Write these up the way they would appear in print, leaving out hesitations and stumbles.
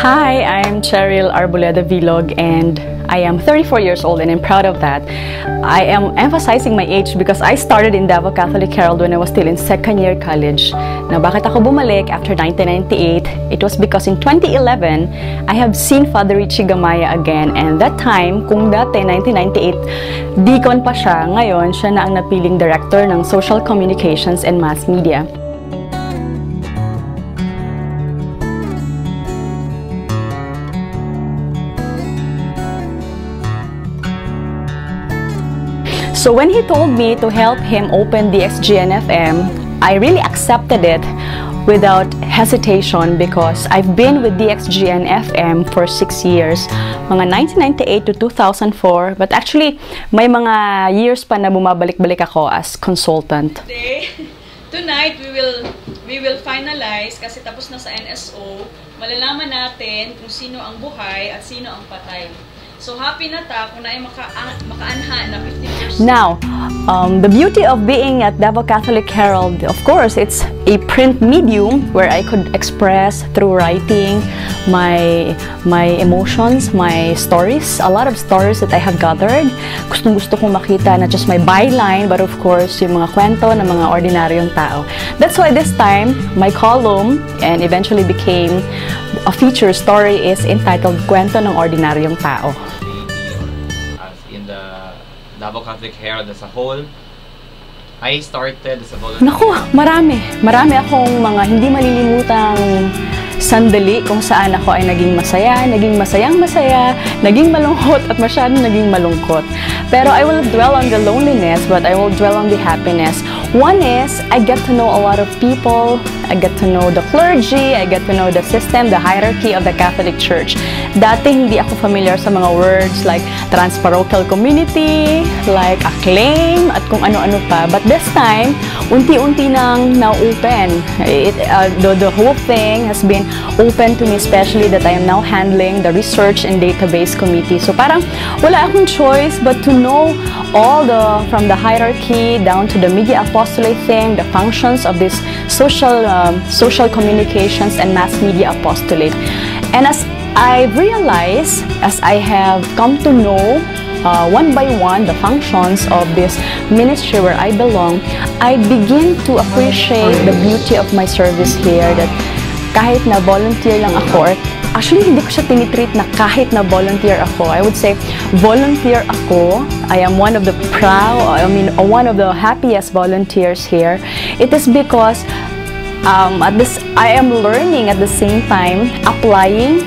Hi, I'm Cheryl Arboleda Vlog and I am 34 years old and I'm proud of that. I am emphasizing my age because I started in Davao Catholic Herald when I was still in second year college. Now, bakit ako bumalik after 1998? It was because in 2011, I have seen Father Richie Gamaya again, and that time, kung dati 1998, deacon pa siya, ngayon siya na ang napiling director ng Social Communications and Mass Media. So when he told me to help him open DXGN-FM, I really accepted it without hesitation because I've been with DXGN-FM for 6 years, mga 1998 to 2004, but actually may mga years pa na bumabalik-balik ako as consultant. Tonight we will finalize kasi tapos na sa NSO, malalaman natin kung sino ang buhay at sino ang patay. So, happy na ta kung na ay makaanha na 50%. Now, the beauty of being at Davao Catholic Herald, of course, it's a print medium where I could express through writing my emotions, my stories, a lot of stories that I have gathered. Gustong-gusto kong makita not just my byline, but of course, yung mga kwento ng mga ordinaryong tao. That's why this time, my column, and eventually became a feature story, is entitled Kwento ng Ordinaryong Tao. As in the Davao Catholic Herald as a whole, I started as a volunteer. Naku, marami akong mga hindi malilimutang sandali kung saan ako ay naging masaya, naging malungkot at masyadong naging malungkot. Pero I will dwell on the loneliness, but I will dwell on the happiness. One is, I get to know a lot of people, I get to know the clergy, I get to know the system, the hierarchy of the Catholic Church. Dati hindi ako familiar sa mga words like transparochial community, like acclaim, at kung ano-ano pa. But this time, unti-unti nang na-open. The whole thing has been open to me, especially that I am now handling the research and database committee. So parang wala akong choice but to know all from the hierarchy down to the media apostolate thing, the functions of this social communications and mass media apostolate. And as I realize, as I have come to know one by one the functions of this ministry where I belong, I begin to appreciate the beauty of my service here, that kahit na volunteer lang ako, or actually hindi ko siya tinitreat na kahit na volunteer ako. I would say volunteer ako. I am one of the one of the happiest volunteers here. It is because I am learning at the same time, applying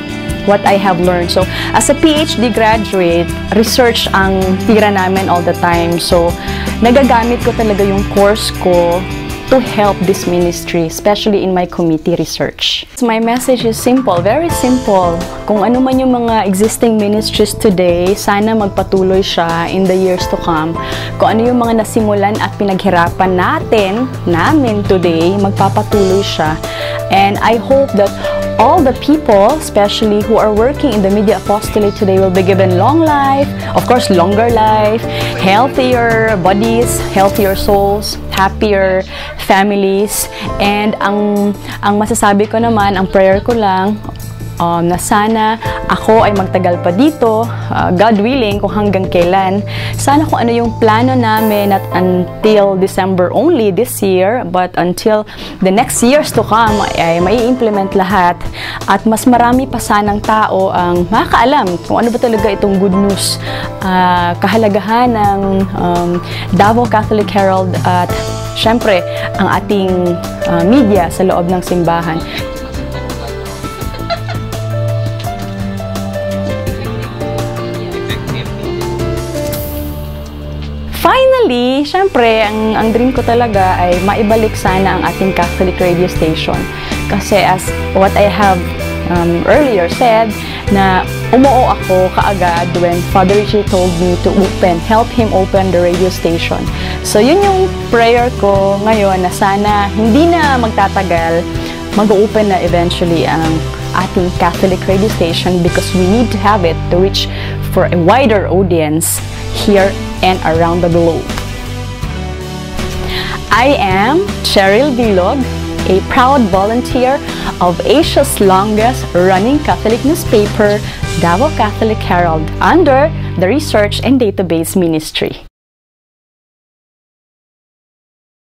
what I have learned. So, as a PhD graduate, research ang tira namin all the time. So, nagagamit ko talaga yung course ko to help this ministry, especially in my committee research. My message is simple, very simple. Kung ano man yung mga existing ministries today, sana magpatuloy siya in the years to come. Kung ano yung mga nasimulan at pinaghirapan namin today, magpapatuloy siya. And I hope that all the people, especially who are working in the media apostolate today, will be given long life, of course, longer life, healthier bodies, healthier souls, happier families. And ang masasabi ko naman, ang prayer ko lang, na sana ako ay magtagal pa dito, God willing, kung hanggang kailan. Sana kung ano yung plano namin, not until December only this year, but until the next years to come, ay may implement lahat. At mas marami pa sanang tao ang makakaalam kung ano ba talaga itong good news, kahalagahan ng Davao Catholic Herald at syempre ang ating media sa loob ng simbahan. Finally, syempre, ang dream ko talaga ay maibalik sana ang ating Catholic radio station. Kasi as what I have earlier said, na umuo ako kaagad when Father Richie told me to help him open the radio station. So, yun yung prayer ko ngayon, na sana hindi na magtatagal, mag-open na eventually ang ating Catholic radio station, because we need to have it to reach for a wider audience here and around the globe. I am Cheryl Vlog, a proud volunteer of Asia's longest running Catholic newspaper, Davao Catholic Herald, under the Research and Database Ministry.